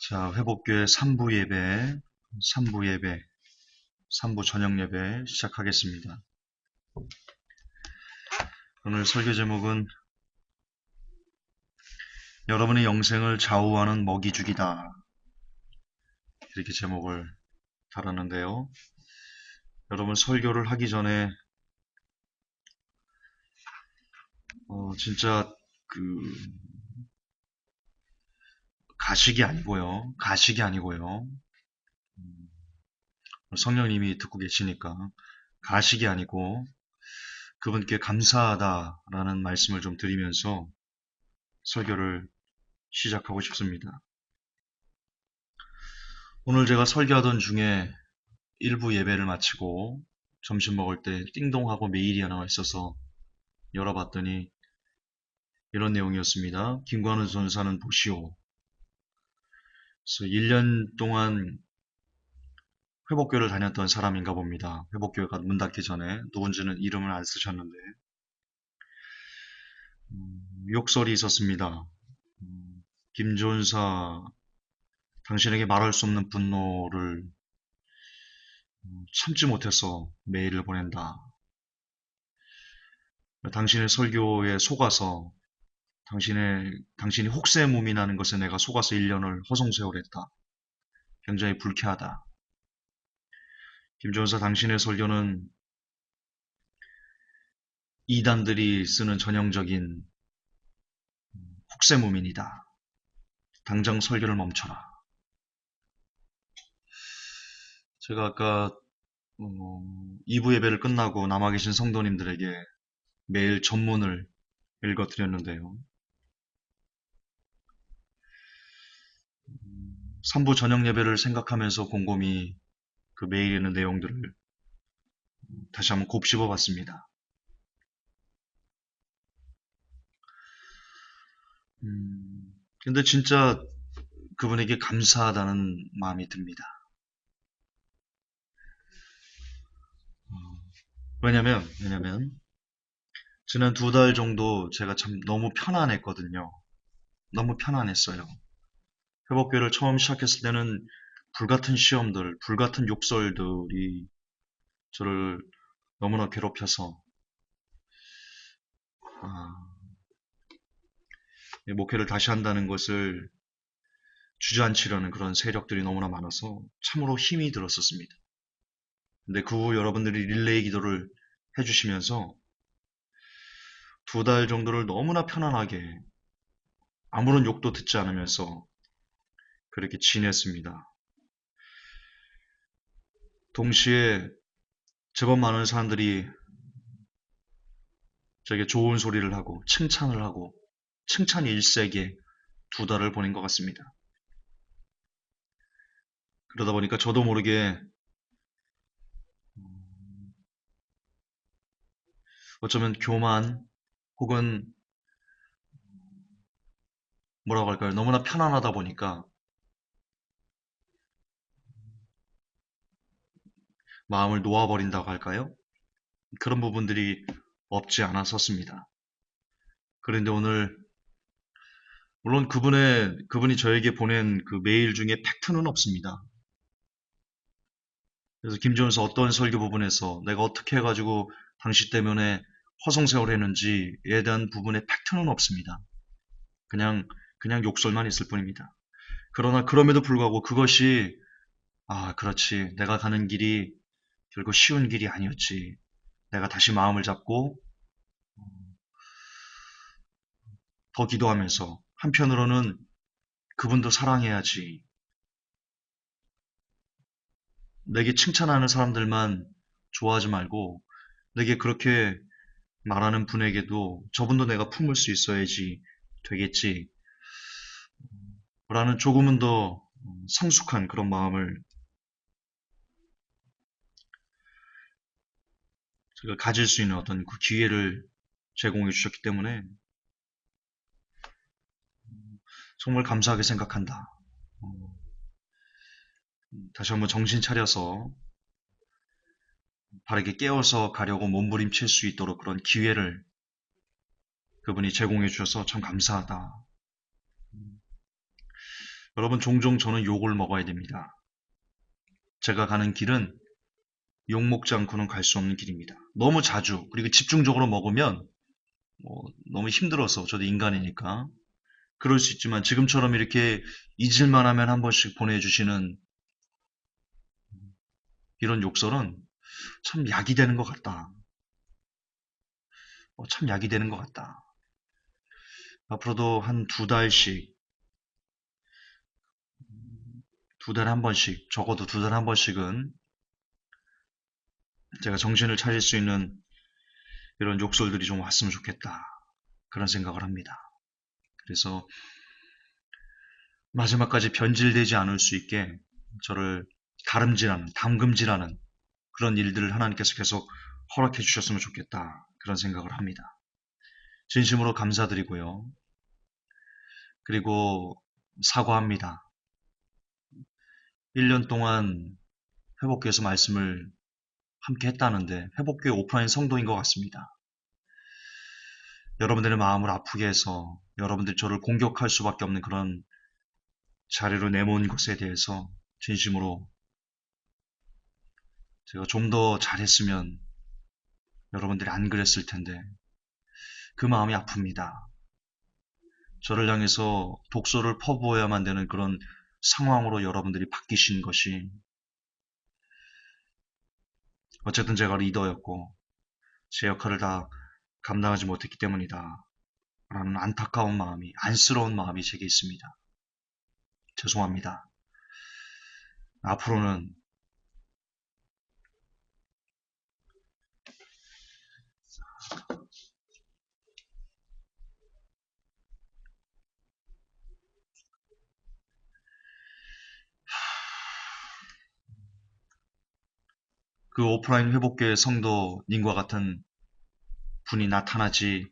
자, 회복교회 3부 예배, 3부 예배, 3부 저녁 예배 시작하겠습니다. 오늘 설교 제목은 여러분의 영생을 좌우하는 먹이주기다. 이렇게 제목을 달았는데요. 여러분 설교를 하기 전에 진짜 가식이 아니고요. 성령님이 듣고 계시니까 가식이 아니고 그분께 감사하다라는 말씀을 좀 드리면서 설교를 시작하고 싶습니다. 오늘 제가 설교하던 중에 일부 예배를 마치고 점심 먹을 때 띵동하고 메일이 하나 있어서 열어봤더니 이런 내용이었습니다. 김관우 전사는 보시오. 그래서 1년 동안 회복교를 다녔던 사람인가 봅니다. 회복교회가 문 닫기 전에 누군지는 이름을 안 쓰셨는데 욕설이 있었습니다. 김전사 당신에게 말할 수 없는 분노를 참지 못해서 메일을 보낸다. 당신의 설교에 속아서 당신이 혹세무민하는 것에 내가 속아서 1년을 허송세월했다. 굉장히 불쾌하다. 김전사 당신의 설교는 이단들이 쓰는 전형적인 혹세무민이다. 당장 설교를 멈춰라. 제가 아까 2부 예배를 끝나고 남아 계신 성도님들에게 매일 전문을 읽어드렸는데요. 3부 저녁 예배를 생각하면서 곰곰이 그 메일에 있는 내용들을 다시 한번 곱씹어 봤습니다. 근데 진짜 그분에게 감사하다는 마음이 듭니다. 왜냐면 지난 2달 정도 제가 참 너무 편안했거든요. 너무 편안했어요. 회복교를 처음 시작했을 때는 불같은 시험들, 불같은 욕설들이 저를 너무나 괴롭혀서 목회를 다시 한다는 것을 주저앉히려는 그런 세력들이 너무나 많아서 참으로 힘이 들었었습니다. 근데 그 후 여러분들이 릴레이 기도를 해주시면서 2달 정도를 너무나 편안하게 아무런 욕도 듣지 않으면서 그렇게 지냈습니다. 동시에 제법 많은 사람들이 저에게 좋은 소리를 하고 칭찬을 하고 칭찬 일색에 2달을 보낸 것 같습니다. 그러다 보니까 저도 모르게 어쩌면 교만 혹은 뭐라고 할까요? 너무나 편안하다 보니까 마음을 놓아버린다고 할까요? 그런 부분들이 없지 않았었습니다. 그런데 오늘 물론 그분이 저에게 보낸 그 메일 중에 팩트는 없습니다. 그래서 김종서 어떤 설교 부분에서 내가 어떻게 해가지고 당신 때문에 허송세월 했는지에 대한 부분에 팩트는 없습니다. 그냥 욕설만 있을 뿐입니다. 그러나 그럼에도 불구하고 그것이 그렇지. 내가 가는 길이 결국 쉬운 길이 아니었지. 내가 다시 마음을 잡고 더 기도하면서 한편으로는 그분도 사랑해야지. 내게 칭찬하는 사람들만 좋아하지 말고 내게 그렇게 말하는 분에게도 저분도 내가 품을 수 있어야지 되겠지. 라는 조금은 더 성숙한 그런 마음을 제가 가질 수 있는 어떤 그 기회를 제공해 주셨기 때문에 정말 감사하게 생각한다. 다시 한번 정신 차려서 바르게 깨어서 가려고 몸부림칠 수 있도록 그런 기회를 그분이 제공해 주셔서 참 감사하다. 여러분, 종종 저는 욕을 먹어야 됩니다. 제가 가는 길은 욕 먹지 않고는 갈 수 없는 길입니다. 너무 자주, 그리고 집중적으로 먹으면 너무 힘들어서, 저도 인간이니까. 그럴 수 있지만 지금처럼 이렇게 잊을만 하면 한 번씩 보내주시는 이런 욕설은 참 약이 되는 것 같다. 참 약이 되는 것 같다. 앞으로도 한 두 달씩, 두 달에 한 번씩, 적어도 두 달에 한 번씩은 제가 정신을 차릴 수 있는 이런 욕설들이 좀 왔으면 좋겠다. 그런 생각을 합니다. 그래서 마지막까지 변질되지 않을 수 있게 저를 다름질하는, 담금질하는 그런 일들을 하나님께서 계속 허락해 주셨으면 좋겠다. 그런 생각을 합니다. 진심으로 감사드리고요. 그리고 사과합니다. 1년 동안 회복교에서 말씀을 함께 했다는데 회복교회 오프라인 성도인 것 같습니다. 여러분들의 마음을 아프게 해서 여러분들이 저를 공격할 수밖에 없는 그런 자리로 내몬 것에 대해서 진심으로 제가 좀 더 잘했으면 여러분들이 안 그랬을 텐데 그 마음이 아픕니다. 저를 향해서 독소를 퍼부어야만 되는 그런 상황으로 여러분들이 바뀌신 것이 어쨌든 제가 리더였고 제 역할을 다 감당하지 못했기 때문이다. 라는 안타까운 마음이, 안쓰러운 마음이 제게 있습니다. 죄송합니다. 앞으로는 그 오프라인 회복교회 성도님과 같은 분이 나타나지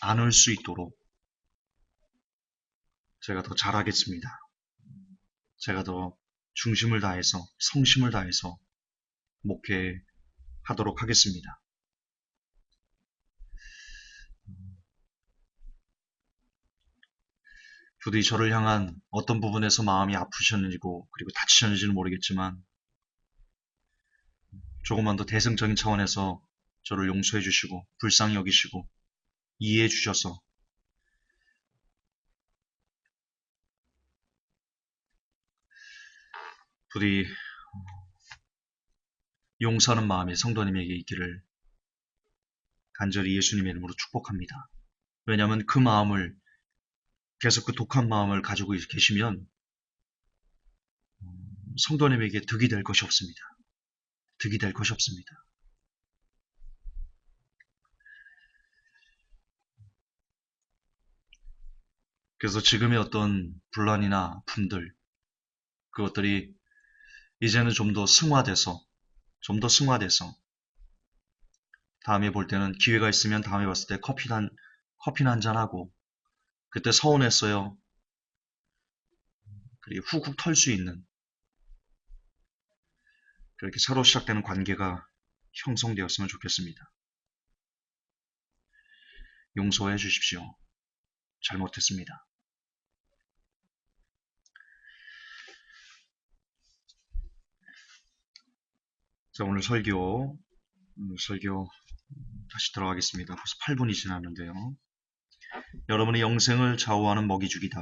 않을 수 있도록 제가 더 잘하겠습니다. 제가 더 중심을 다해서, 성심을 다해서 목회하도록 하겠습니다. 부디 저를 향한 어떤 부분에서 마음이 아프셨는지고 그리고 다치셨는지는 모르겠지만 조금만 더 대승적인 차원에서 저를 용서해 주시고 불쌍히 여기시고 이해해 주셔서 부디 용서하는 마음이 성도님에게 있기를 간절히 예수님의 이름으로 축복합니다. 왜냐하면 그 마음을 계속 그 독한 마음을 가지고 계시면 성도님에게 득이 될 것이 없습니다. 득이 될 것이 없습니다. 그래서 지금의 어떤 분란이나 아픔들 그것들이 이제는 좀 더 승화돼서 다음에 볼 때는 기회가 있으면 다음에 봤을 때 커피나 한잔 하고 그때 서운했어요. 그리고 훅훅 털 수 있는 그렇게 새로 시작되는 관계가 형성되었으면 좋겠습니다. 용서해 주십시오. 잘못했습니다. 자, 오늘 설교 다시 들어가겠습니다. 벌써 8분이 지났는데요. 여러분의 영생을 좌우하는 먹이주기다.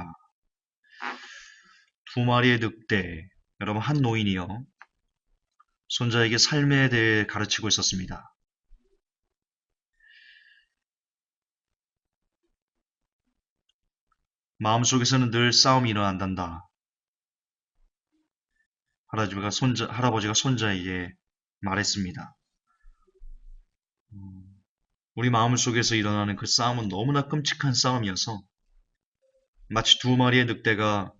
두 마리의 늑대, 여러분 한 노인이요. 손자에게 삶에 대해 가르치고 있었습니다. 마음속에서는 늘 싸움이 일어난단다. 할아버지가 손자에게 말했습니다. 우리 마음속에서 일어나는 그 싸움은 너무나 끔찍한 싸움이어서 마치 두 마리의 늑대가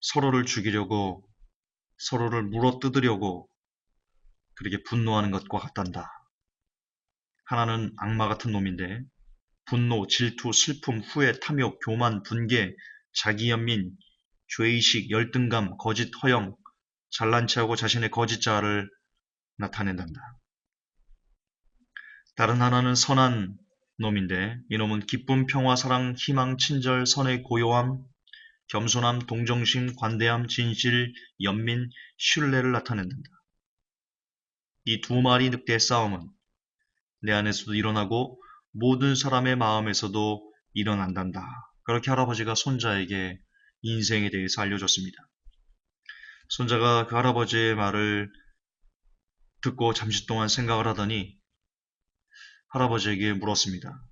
서로를 죽이려고 서로를 물어뜯으려고 그렇게 분노하는 것과 같단다. 하나는 악마 같은 놈인데 분노, 질투, 슬픔, 후회, 탐욕, 교만, 분개, 자기연민, 죄의식, 열등감, 거짓 허영, 잘난 체하고 자신의 거짓 자아를 나타낸단다. 다른 하나는 선한 놈인데 이놈은 기쁨, 평화, 사랑, 희망, 친절, 선의 고요함, 겸손함, 동정심, 관대함, 진실, 연민, 신뢰를 나타낸다. 이 두 마리 늑대의 싸움은 내 안에서도 일어나고 모든 사람의 마음에서도 일어난단다. 그렇게 할아버지가 손자에게 인생에 대해서 알려줬습니다. 손자가 그 할아버지의 말을 듣고 잠시 동안 생각을 하더니 할아버지에게 물었습니다.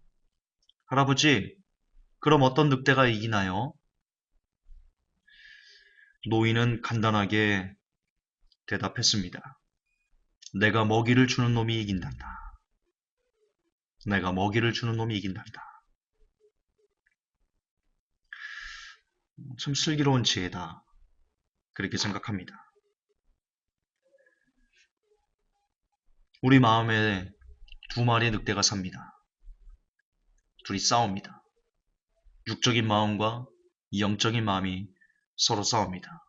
할아버지, 그럼 어떤 늑대가 이기나요? 노인은 간단하게 대답했습니다. 내가 먹이를 주는 놈이 이긴단다. 내가 먹이를 주는 놈이 이긴단다. 참 슬기로운 지혜다. 그렇게 생각합니다. 우리 마음에 두 마리의 늑대가 삽니다. 둘이 싸웁니다. 육적인 마음과 영적인 마음이 서로 싸웁니다.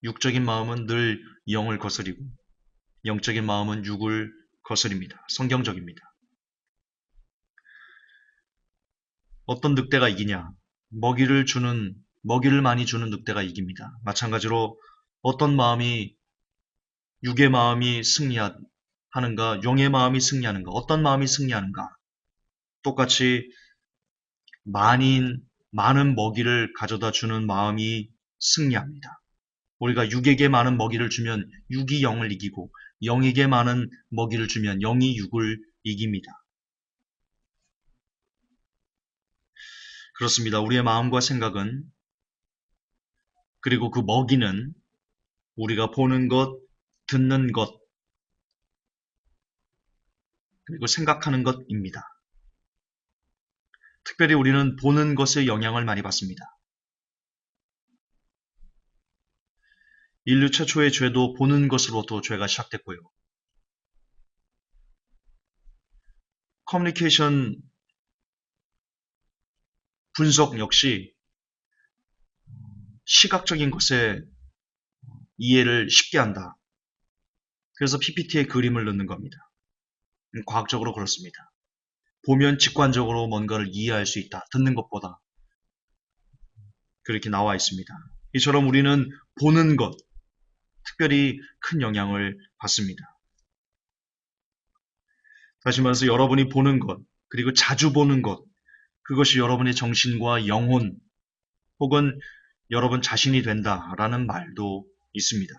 육적인 마음은 늘 영을 거스리고 영적인 마음은 육을 거스립니다. 성경적입니다. 어떤 늑대가 이기냐? 먹이를 많이 주는 늑대가 이깁니다. 마찬가지로 어떤 마음이 육의 마음이 승리하는가, 영의 마음이 승리하는가, 어떤 마음이 승리하는가? 똑같이 많은 먹이를 가져다 주는 마음이 승리합니다. 우리가 육에게 많은 먹이를 주면 육이 영을 이기고 영에게 많은 먹이를 주면 영이 육을 이깁니다. 그렇습니다. 우리의 마음과 생각은 그리고 그 먹이는 우리가 보는 것, 듣는 것, 그리고 생각하는 것입니다. 특별히 우리는 보는 것의 영향을 많이 받습니다. 인류 최초의 죄도 보는 것으로부터 죄가 시작됐고요. 커뮤니케이션 분석 역시 시각적인 것에 이해를 쉽게 한다. 그래서 PPT에 그림을 넣는 겁니다. 과학적으로 그렇습니다. 보면 직관적으로 뭔가를 이해할 수 있다. 듣는 것보다. 그렇게 나와 있습니다. 이처럼 우리는 보는 것, 특별히 큰 영향을 받습니다. 다시 말해서 여러분이 보는 것, 그리고 자주 보는 것, 그것이 여러분의 정신과 영혼, 혹은 여러분 자신이 된다라는 말도 있습니다.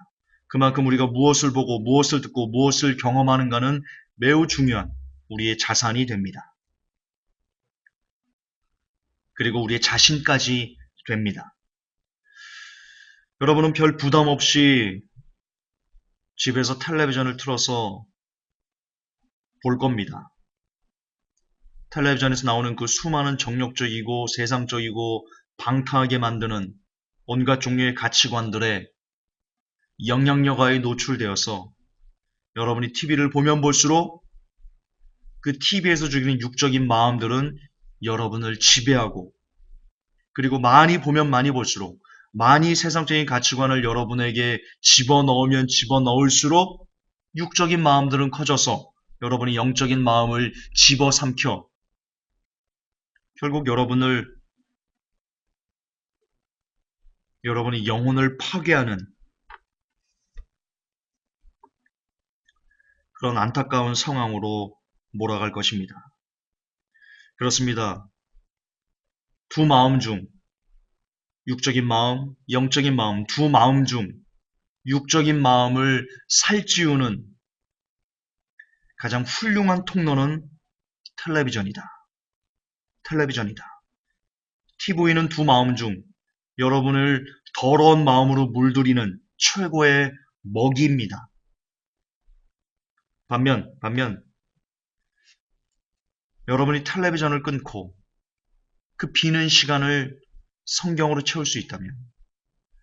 그만큼 우리가 무엇을 보고 무엇을 듣고 무엇을 경험하는가는 매우 중요한 우리의 자산이 됩니다. 그리고 우리의 자신까지 됩니다. 여러분은 별 부담 없이 집에서 텔레비전을 틀어서 볼 겁니다. 텔레비전에서 나오는 그 수많은 정력적이고 세상적이고 방탕하게 만드는 온갖 종류의 가치관들의 영향력하에 노출되어서 여러분이 TV를 보면 볼수록 그 TV에서 죽이는 육적인 마음들은 여러분을 지배하고 그리고 많이 보면 많이 볼수록 많이 세상적인 가치관을 여러분에게 집어넣으면 집어넣을수록 육적인 마음들은 커져서 여러분이 영적인 마음을 집어삼켜 결국 여러분의 영혼을 파괴하는 그런 안타까운 상황으로 몰아갈 것입니다. 그렇습니다. 두 마음 중 육적인 마음, 영적인 마음, 두 마음 중 육적인 마음을 살찌우는 가장 훌륭한 통로는 텔레비전이다. 텔레비전이다. TV는 두 마음 중 여러분을 더러운 마음으로 물들이는 최고의 먹이입니다. 반면 여러분이 텔레비전을 끊고 그 비는 시간을 성경으로 채울 수 있다면,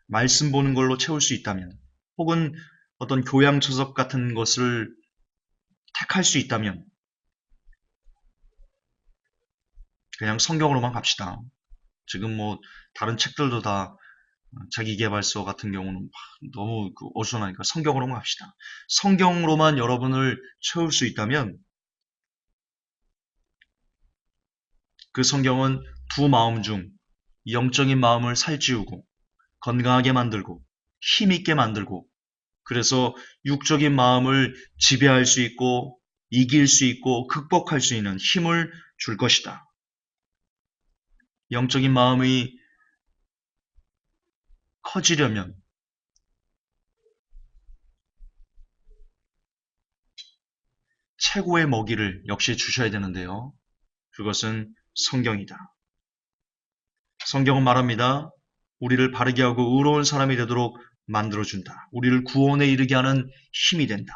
말씀 보는 걸로 채울 수 있다면, 혹은 어떤 교양초석 같은 것을 택할 수 있다면 그냥 성경으로만 갑시다. 지금 뭐 다른 책들도 다 자기계발서 같은 경우는 너무 어수선하니까 성경으로만 갑시다. 성경으로만 여러분을 채울 수 있다면 그 성경은 두 마음 중 영적인 마음을 살찌우고 건강하게 만들고 힘있게 만들고 그래서 육적인 마음을 지배할 수 있고 이길 수 있고 극복할 수 있는 힘을 줄 것이다. 영적인 마음이 커지려면 최고의 먹이를 역시 주셔야 되는데요. 그것은 성경이다. 성경은 말합니다. 우리를 바르게 하고 의로운 사람이 되도록 만들어준다. 우리를 구원에 이르게 하는 힘이 된다.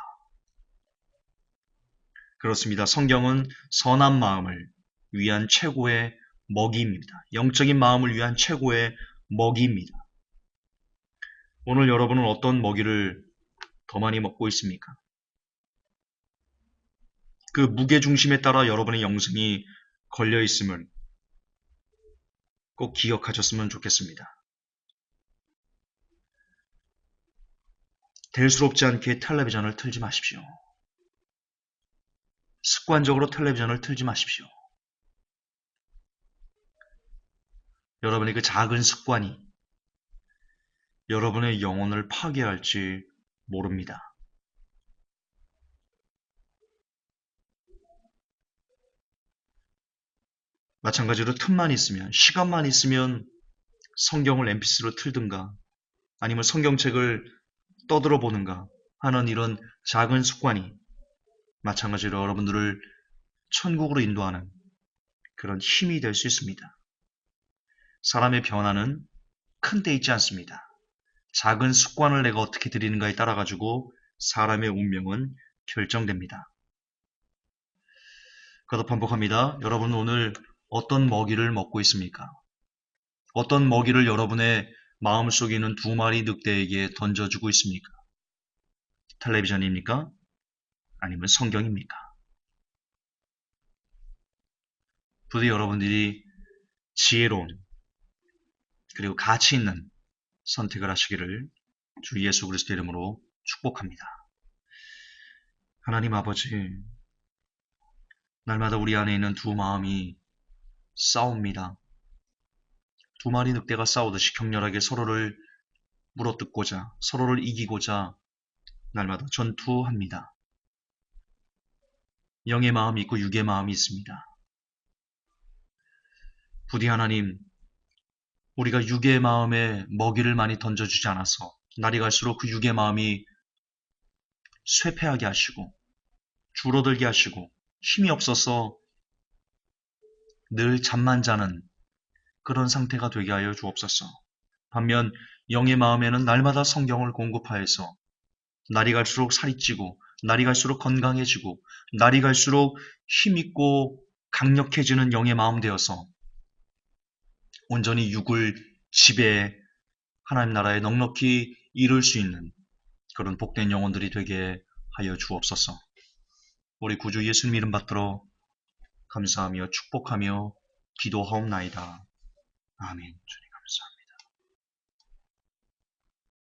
그렇습니다. 성경은 선한 마음을 위한 최고의 먹이입니다. 영적인 마음을 위한 최고의 먹이입니다. 오늘 여러분은 어떤 먹이를 더 많이 먹고 있습니까? 그 무게중심에 따라 여러분의 영성이 걸려 있음을 꼭 기억하셨으면 좋겠습니다. 대수롭지 않게 텔레비전을 틀지 마십시오. 습관적으로 텔레비전을 틀지 마십시오. 여러분의 그 작은 습관이 여러분의 영혼을 파괴할지 모릅니다. 마찬가지로 틈만 있으면, 시간만 있으면 성경을 MP3로 틀든가 아니면 성경책을 떠들어 보는가 하는 이런 작은 습관이 마찬가지로 여러분들을 천국으로 인도하는 그런 힘이 될 수 있습니다. 사람의 변화는 큰 데 있지 않습니다. 작은 습관을 내가 어떻게 들이는가에 따라 가지고 사람의 운명은 결정됩니다. 거듭 반복합니다. 여러분 오늘 어떤 먹이를 먹고 있습니까? 어떤 먹이를 여러분의 마음속에 있는 두 마리 늑대에게 던져주고 있습니까? 텔레비전입니까? 아니면 성경입니까? 부디 여러분들이 지혜로운 그리고 가치 있는 선택을 하시기를 주 예수 그리스도 이름으로 축복합니다. 하나님 아버지, 날마다 우리 안에 있는 두 마음이 싸웁니다. 두 마리 늑대가 싸우듯이 격렬하게 서로를 물어뜯고자, 서로를 이기고자 날마다 전투합니다. 영의 마음이 있고 육의 마음이 있습니다. 부디 하나님, 우리가 육의 마음에 먹이를 많이 던져주지 않아서 날이 갈수록 그 육의 마음이 쇠폐하게 하시고 줄어들게 하시고 힘이 없어서 늘 잠만 자는 그런 상태가 되게 하여 주옵소서. 반면 영의 마음에는 날마다 성경을 공급하여서 날이 갈수록 살이 찌고 날이 갈수록 건강해지고 날이 갈수록 힘있고 강력해지는 영의 마음 되어서 온전히 육을 지배해 하나님 나라에 넉넉히 이룰 수 있는 그런 복된 영혼들이 되게 하여 주옵소서. 우리 구주 예수님 이름 받들어 감사하며 축복하며 기도하옵나이다. 아멘.